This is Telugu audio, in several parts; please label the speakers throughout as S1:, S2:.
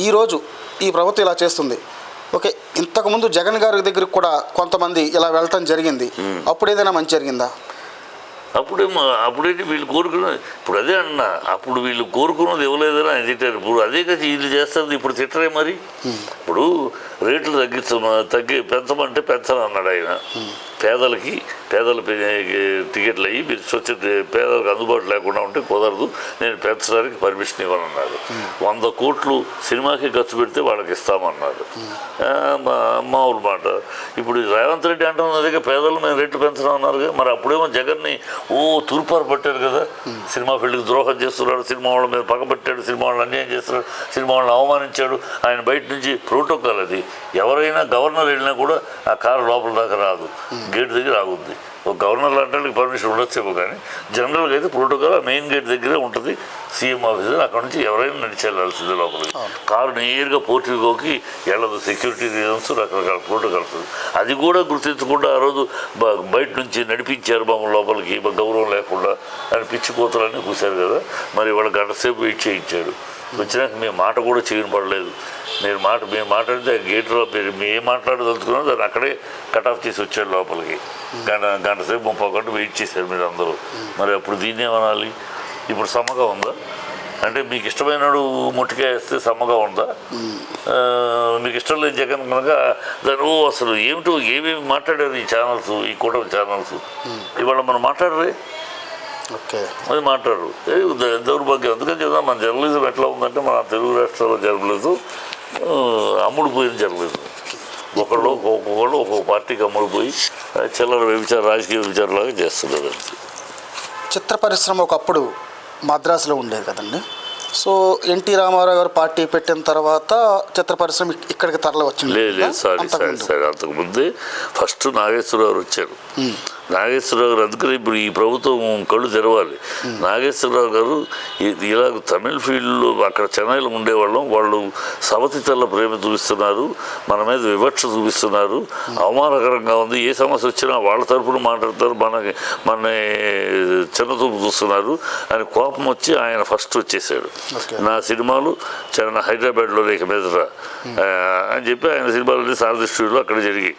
S1: ఈరోజు ఈ ప్రభుత్వం ఇలా చేస్తుంది. ఓకే, ఇంతకుముందు జగన్ గారి దగ్గరికి కూడా కొంతమంది ఇలా వెళ్ళటం జరిగింది. అప్పుడు ఏదైనా మంచి జరిగిందా?
S2: అప్పుడైతే వీళ్ళు కోరుకున్నది ఇప్పుడు అదే అన్నా, అప్పుడు వీళ్ళు కోరుకున్నది ఇవ్వలేదని ఆయన తిట్టారు. ఇప్పుడు అదే కదా వీళ్ళు చేస్తుంది. ఇప్పుడు తిట్టరే మరి. ఇప్పుడు రేట్లు పెంచమంటే పెంచనన్నాడు ఆయన. పేదల టికెట్లు అయ్యి మీరు స్వచ్ఛ పేదలకు అందుబాటు లేకుండా ఉంటే కుదరదు, నేను పెంచడానికి పర్మిషన్ ఇవ్వనన్నారు. 100 కోట్లు సినిమాకి ఖర్చు పెడితే వాళ్ళకి ఇస్తామన్నారు. మామూలు మాట. ఇప్పుడు రేవంత్ రెడ్డి అంటున్నదిగా పేదలు మేము రేట్లు పెంచడం అన్నారుగా. మరి అప్పుడేమో జగన్ని తూర్పారు పట్టారు కదా, సినిమా ఫీల్డ్కి ద్రోహం చేస్తున్నాడు, సినిమా వాళ్ళ మీద పగబట్టాడు, సినిమా వాళ్ళని అన్యాయం చేస్తున్నాడు, సినిమా వాళ్ళని అవమానించాడు. ఆయన బయట నుంచి ప్రోటోకాల్ అది. ఎవరైనా గవర్నర్ వెళ్ళినా కూడా ఆ కారు లోపల దాకా రాదు, గేట్ దగ్గర ఆగుద్ది. ఒక గవర్నర్ లాంటి పర్మిషన్ ఉండొచ్చేమో, కానీ జనరల్గా అయితే ప్రోటోకాల్ మెయిన్ గేట్ దగ్గరే ఉంటుంది. సీఎం ఆఫీసర్ అక్కడ నుంచి ఎవరైనా నడిచి వెళ్ళాల్సిందే లోపలికి. కారు నేరుగా పోర్టికోకి వెళ్ళదు, సెక్యూరిటీ రీజన్స్ రకరకాల ప్రోటోకాల్స్. అది కూడా గుర్తించకుండా ఆ రోజు బయట నుంచి నడిపించారు మమ్మల్ని లోపలికి, గౌరవం లేకుండా అని పిచ్చి కోతలన్నీ కూర్చారు కదా. మరి వాళ్ళ గంట సేపు వెయిట్ చేయించాడు. వచ్చినాక మేము మాట కూడా చేయని పడలేదు. మేము మాట్లాడితే గేట్లో మీరు ఏం మాట్లాడదలుచుకున్నారో దాన్ని అక్కడే కట్ ఆఫ్ చేసి వచ్చాడు లోపలికి. గంట సేపు 30 గంటలు వెయిట్ చేశారు మీరు అందరూ. మరి అప్పుడు దీన్ని ఏమనాలి? ఇప్పుడు సమ్మగా ఉందా? అంటే మీకు ఇష్టమైనడు ముట్టికాయ వేస్తే సమ్మగా ఉందా? మీకు ఇష్టం లేదు జగన్ కనుక దాని అసలు ఏమిటో ఏమేమి మాట్లాడారు ఈ ఛానల్స్, ఈ కూటమి ఛానల్స్. ఇవాళ మనం మాట్లాడరే, అది మాట్లాడరు. దౌర్భాగ్యం. అందుకని చెప్తాం, మన జర్నలిజం ఎట్లా ఉందంటే మన తెలుగు రాష్ట్రాల్లో జర్నలిజం అమ్ముడుపోయిన జర్నలిజం. ఒక్కొక్కళ్ళు ఒక్కొక్క పార్టీకి అమ్ముడుపోయి చిల్లర రాజకీయ వ్యభిచారలాగా చేస్తున్నారు.
S1: చిత్ర పరిశ్రమ ఒకప్పుడు మద్రాసులో ఉండేది కదండి. సో ఎన్టీ రామారావు గారు పార్టీ పెట్టిన తర్వాత చిత్ర పరిశ్రమ ఇక్కడికి తరలి వచ్చింది.
S2: లేదు సారీ అంతకుముందే ఫస్ట్ నాగేశ్వరరావు వచ్చారు. నాగేశ్వరరావు గారు అందుకని ఇప్పుడు ఈ ప్రభుత్వం కళ్ళు తెరవాలి. నాగేశ్వరరావు గారు ఇలా తమిళ ఫీల్డ్లో అక్కడ చెన్నైలో ఉండేవాళ్ళం, వాళ్ళు సవతి తెల్ల ప్రేమ చూపిస్తున్నారు, మన మీద వివక్ష చూపిస్తున్నారు, అవమానకరంగా ఉంది, ఏ సమస్య వచ్చినా వాళ్ళ తరఫున మాట్లాడతారు, మన చిన్నతూపు చూస్తున్నారు అని కోపం వచ్చి ఆయన ఫస్ట్ వచ్చేసాడు. నా సినిమాలు హైదరాబాద్లో లేక మీదట అని చెప్పి ఆయన సినిమాలు సారథి స్టూడియోలో అక్కడ జరిగి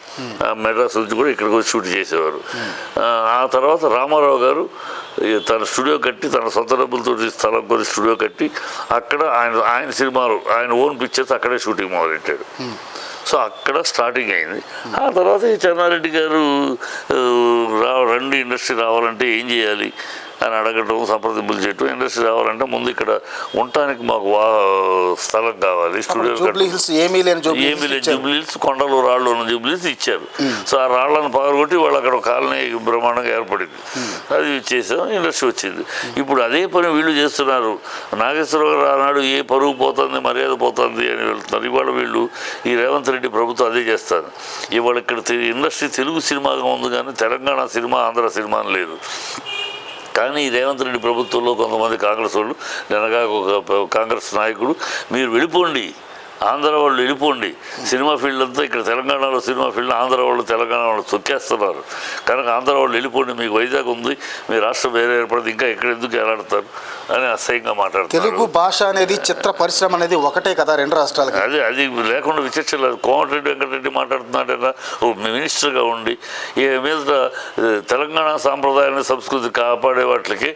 S2: మెడ్రాస్ నుంచి కూడా ఇక్కడికి వచ్చి షూట్ చేసేవారు. ఆ తర్వాత రామారావు గారు తన స్టూడియో కట్టి, తన సొంత డబ్బులతో స్థలం కొని స్టూడియో కట్టి అక్కడ ఆయన సినిమాలు, ఆయన ఓన్ పిక్చర్స్ అక్కడే షూటింగ్ మొదలెట్టాడు. సో అక్కడ స్టార్టింగ్ అయింది. ఆ తర్వాత ఈ చెన్నారెడ్డి గారు రండి ఇండస్ట్రీ రావాలంటే ఏం చేయాలి అని అడగటం, సంప్రదింపులు చేయటం. ఇండస్ట్రీ రావాలంటే ముందు ఇక్కడ ఉండటానికి మాకు స్థలం కావాలి, స్టూడియో ఏమీ లేని జూబ్లీహిల్స్, కొండలు రాళ్ళు ఉన్న జూబ్లీహిల్స్ ఇచ్చారు. సో ఆ రాళ్లను పగలగొట్టి వాళ్ళు అక్కడ కాలనీ బ్రహ్మాండంగా ఏర్పడింది. అది చేసాం, ఇండస్ట్రీ వచ్చింది. ఇప్పుడు అదే పని వీళ్ళు చేస్తున్నారు. నాగేశ్వరరావు గారు ఆనాడు ఏ పరువు పోతుంది, మర్యాద పోతుంది అని వెళ్తున్నారు. ఇవాళ వీళ్ళు ఈ రేవంత్ రెడ్డి ప్రభుత్వం అదే చేస్తారు. ఇవాళ ఇక్కడ ఇండస్ట్రీ తెలుగు సినిమాగా ఉంది, కానీ తెలంగాణ సినిమా, ఆంధ్ర సినిమా లేదు. కానీ రేవంత్ రెడ్డి ప్రభుత్వంలో కొంతమంది కాంగ్రెస్ వాళ్ళు, నిన్నగా ఒక కాంగ్రెస్ నాయకుడు, మీరు వెళ్ళిపోండి, ఆంధ్ర వాళ్ళు వెళ్ళిపోండి, సినిమా ఫీల్డ్ అంతా ఇక్కడ తెలంగాణలో సినిమా ఫీల్డ్ ఆంధ్ర వాళ్ళు తెలంగాణ వాళ్ళు తొక్కేస్తున్నారు కనుక ఆంధ్ర వాళ్ళు వెళ్ళిపోండి, మీకు వైజాగ్ ఉంది, మీ రాష్ట్రం వేరే ఏర్పడింది, ఇంకా ఎక్కడ ఎందుకు ఎలాడతారు అని అసహ్యంగా మాట్లాడతారు.
S1: తెలుగు భాష అనేది, చిత్ర పరిశ్రమ అనేది ఒకటే కదా రెండు రాష్ట్రాలకి.
S2: అది లేకుండా విచక్ష లేదు. కోమటిరెడ్డి వెంకటరెడ్డి మాట్లాడుతున్నాడైనా ఓ మినిస్టర్గా ఉండి ఈ మీద తెలంగాణ సాంప్రదాయాన్ని సంస్కృతి కాపాడే వాటికి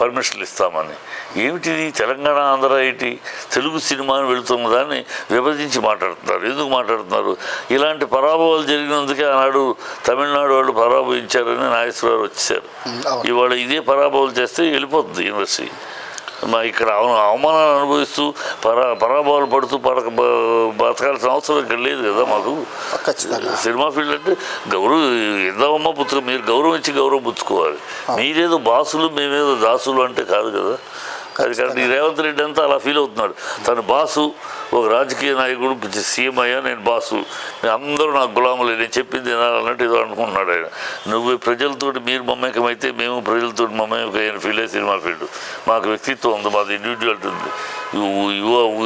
S2: పర్మిషన్లు ఇస్తామని. ఏమిటిది తెలంగాణ ఆంధ్ర ఏంటి? తెలుగు సినిమాని వెళుతున్న దాన్ని విభజించి మాట్లాడుతున్నారు. ఎందుకు మాట్లాడుతున్నారు? ఇలాంటి పరాభవాలు జరిగినందుకే ఆనాడు తమిళనాడు వాళ్ళు పరాభవించారని నాగేశ్వరరావు వచ్చారు. ఇవాళ ఇదే పరాభవాలు చేస్తే వెళ్ళిపోతుంది యూనివర్సిటీ. మా ఇక్కడ అవమానాలు అనుభవిస్తూ పరాభవాలు పడుతూ బతకాల్సిన అవసరం ఇక్కడ లేదు కదా మాకు. సినిమా ఫీల్డ్ అంటే ఇద్దామమ్మ పుత్రులు, మీరు గౌరవం ఇచ్చి గౌరవం పుచ్చుకోవాలి. మీరేదో బాసులు, మేమేదో దాసులు అంటే కాదు కదా. అది కాబట్టి ఈ రేవంత్ రెడ్డి అంతా అలా ఫీల్ అవుతున్నాడు. తను బాసు, ఒక రాజకీయ నాయకుడు సీఎం అయ్యా, నేను బాసు, అందరూ నాకు గులాములే, నేను చెప్పింది తినాలన్నట్టు ఏదో అనుకుంటున్నాడు ఆయన. నువ్వు ప్రజలతో మీరు మమేకమైతే మేము ప్రజలతో మమేకమైన ఫీల్డే సినిమా ఫీల్డ్. మాకు వ్యక్తిత్వం ఉంది, మాది ఇండివిజువాలిటీ ఉంది.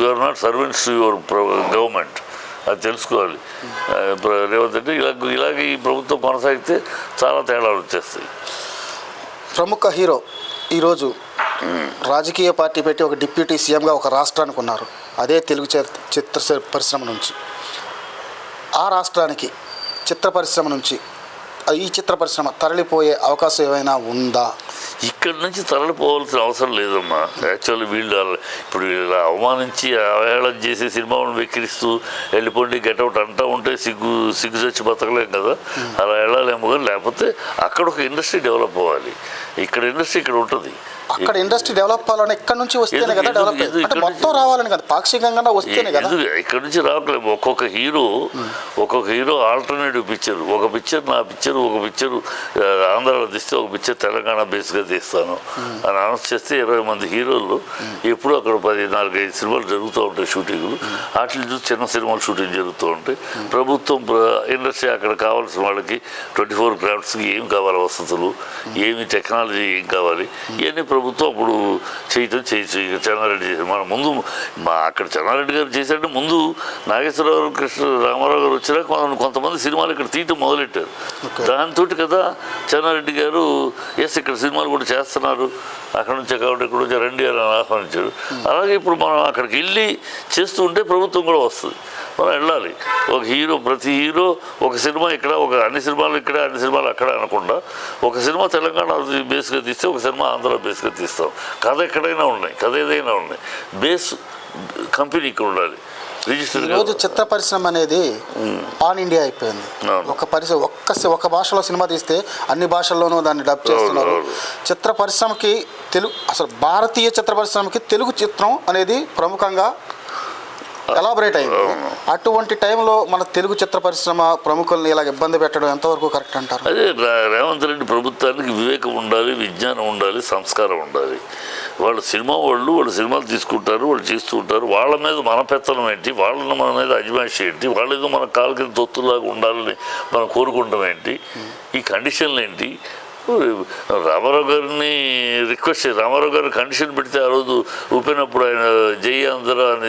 S2: You are not servants to your government, అది తెలుసుకోవాలి. రేవంత్ రెడ్డి ఇలాగే ఈ ప్రభుత్వం కొనసాగితే చాలా తేడాలు వచ్చేస్తాయి.
S1: ప్రముఖ హీరో ఈరోజు రాజకీయ పార్టీ పెట్టి ఒక డిప్యూటీ సీఎంగా ఒక రాష్ట్రానికి ఉన్నారు. అదే తెలుగు చిత్ర పరిశ్రమ నుంచి ఆ రాష్ట్రానికి చిత్ర పరిశ్రమ నుంచి ఈ చిత్ర పరిశ్రమ తరలిపోయే అవకాశం ఏమైనా ఉందా?
S2: ఇక్కడి నుంచి తరలిపోవాల్సిన అవసరం లేదమ్మా. యాక్చువల్లీ వీళ్ళు ఇప్పుడు ఇలా అవమానించి అవహేళన చేసి సినిమాలను వెక్కిరిస్తూ వెళ్ళిపోండి గెటౌట్ అంటూ ఉంటే సిగ్గు చచ్చి బతకలేం కదా. అలా వెళ్ళాలేమో కానీ లేకపోతే అక్కడ ఒక ఇండస్ట్రీ డెవలప్ అవ్వాలి. ఇక్కడ ఇండస్ట్రీ ఇక్కడ ఉంటుంది.
S1: అక్కడ ఇండస్ట్రీ డెవలప్ అవ్వాలని ఇక్కడ నుంచి వస్తేనే కదా డెవలప్ అంటే మొత్తం రావాలని కదా పాక్షికంగా వస్తేనే కదా.
S2: ఇక్కడ నుంచి రావట్లేదు. ఒక్కొక్క హీరో ఆల్టర్నేటివ్ పిక్చర్, ఒక పిక్చర్ నా పిక్చర్, ఒక పిక్చర్ ఆంధ్రాలో తీస్తే ఒక పిక్చర్ తెలంగాణ బేస్గా తీస్తాను అని అనౌన్స్ చేస్తే 20 మంది హీరోలు ఎప్పుడు అక్కడ 14-15 సినిమాలు జరుగుతూ ఉంటాయి షూటింగ్లు. వాటిని చూసి చిన్న సినిమాలు షూటింగ్ జరుగుతూ ఉంటాయి. ప్రభుత్వం ఇండస్ట్రీ అక్కడ కావాల్సిన వాళ్ళకి 24 క్రాఫ్ట్స్కి ఏం కావాలి, వసతులు ఏమి, టెక్నాలజీ ఏం కావాలి, ఇవన్నీ ప్రభుత్వం అప్పుడు చేయొచ్చు. చెన్నారెడ్డి చేశారు. మన ముందు అక్కడ చెన్నారెడ్డి గారు చేశారంటే ముందు నాగేశ్వరరావు, రామారావు గారు వచ్చినా కొంతమంది సినిమాలు ఇక్కడ తీయటం మొదలెట్టారు. దాంతో కదా చెన్నారెడ్డి గారు ఇక్కడ సినిమాలు కూడా చేస్తున్నారు, అక్కడ నుంచే కాబట్టి ఇక్కడ నుంచి రండి అని ఆహ్వానించారు. అలాగే ఇప్పుడు మనం అక్కడికి వెళ్ళి చేస్తూ ఉంటే ప్రభుత్వం కూడా వస్తుంది. మనం వెళ్ళాలి. ప్రతి హీరో ఒక సినిమా ఇక్కడ, అన్ని సినిమాలు ఇక్కడ, అన్ని సినిమాలు అక్కడ అనకుండా ఒక సినిమా తెలంగాణ బేస్గా తీస్తే ఒక సినిమా ఆంధ్ర బేస్గా తీస్తాం. కథ ఎక్కడైనా ఉన్నాయి, కథ ఏదైనా ఉన్నాయి, బేస్ కంపెనీ ఇక్కడ ఉండాలి.
S1: ఈరోజు చిత్ర పరిశ్రమ అనేది పాన్ ఇండియా అయిపోయింది. ఒక భాషలో సినిమా తీస్తే అన్ని భాషల్లోనూ దాన్ని డబ్ చేస్తున్నారు. చిత్ర పరిశ్రమకి అసలు భారతీయ చిత్ర పరిశ్రమకి తెలుగు చిత్రం అనేది ప్రముఖంగా ఎలాబరేట్ అయింది. అటువంటి టైంలో మన తెలుగు చిత్ర పరిశ్రమ ప్రముఖుల్ని ఇలా ఇబ్బంది పెట్టడం ఎంతవరకు కరెక్ట్ అంటారు?
S2: అదే రేవంత్ రెడ్డి ప్రభుత్వానికి వివేకం ఉండాలి, విజ్ఞానం ఉండాలి, సంస్కారం ఉండాలి. వాళ్ళు సినిమాలు తీసుకుంటారు, వాళ్ళు చేస్తూ ఉంటారు. వాళ్ళ మీద మన పెత్తనం ఏంటి, వాళ్ళని మన మీద అజమాయిషి ఏంటి, వాళ్ళేదో మన కాలు కింద తొత్తులాగా ఉండాలని మనం కోరుకుంటాం ఏంటి, ఈ కండిషన్లు ఏంటి? రామారావు గారిని రామారావు గారు కండిషన్ పెడితే ఆ రోజు ఊపినప్పుడు ఆయన జై ఆంధ్ర అని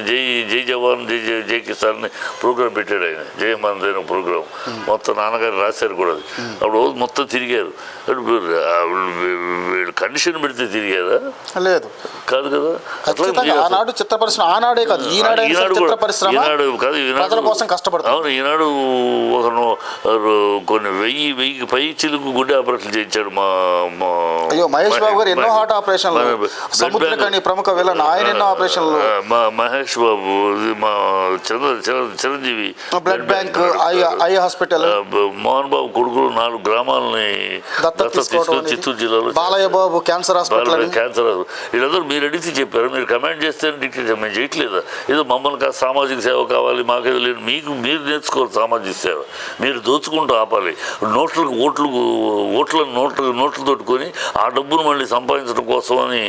S2: జై జవాన్ జై కిసాన్ అని ప్రోగ్రాం పెట్టాడు. ఆయన జయమంద్ అయిన ప్రోగ్రాం మొత్తం నాన్నగారు రాశారు కూడా. అది అప్పుడు రోజు మొత్తం తిరిగారు. వీళ్ళు కండిషన్ పెడితే తిరిగారా?
S1: లేదు,
S2: కాదు కదా.
S1: ఆనాడు చిత్ర పరిశ్రమ ఆనాడే కాదు, ఈనాడు
S2: కాదు, అవును, ఈనాడు కొన్ని వెయ్యి పై చిలుకు గుండె ఆపరేషన్ చేయించాడు.
S1: మహేష్ బాబు గారు ఎన్నో హార్ట్ ఆపరేషన్లు, సముద్రకని ప్రముఖ విలన్, ఆయన ఎన్నో ఆపరేషన్లు.
S2: మహేష్ బాబు, మా Chiranjeevi
S1: blood bank, eye hospital,
S2: Mohan Babu కొడుకులు 4 గ్రామాలని దత్తత తీసుకొని చిత్తూరు జిల్లాలో,
S1: బాలయ్య బాబు క్యాన్సర్ హాస్పిటల్.
S2: వీళ్ళందరూ మీరు అడిగితే చెప్పారు. మీరు కమెంట్ చేస్తే మేము చేయట్లేదా? ఏదో మమ్మల్ని సామాజిక సేవ కావాలి, మాకేదో లేదు. మీరు నేర్చుకోవాలి సామాజిక సేవ. మీరు దోచుకుంటూ ఆపాలి. ఓట్లను నోట్లు తోడుకొని ఆ డబ్బును మళ్ళీ సంపాదించడం కోసం అని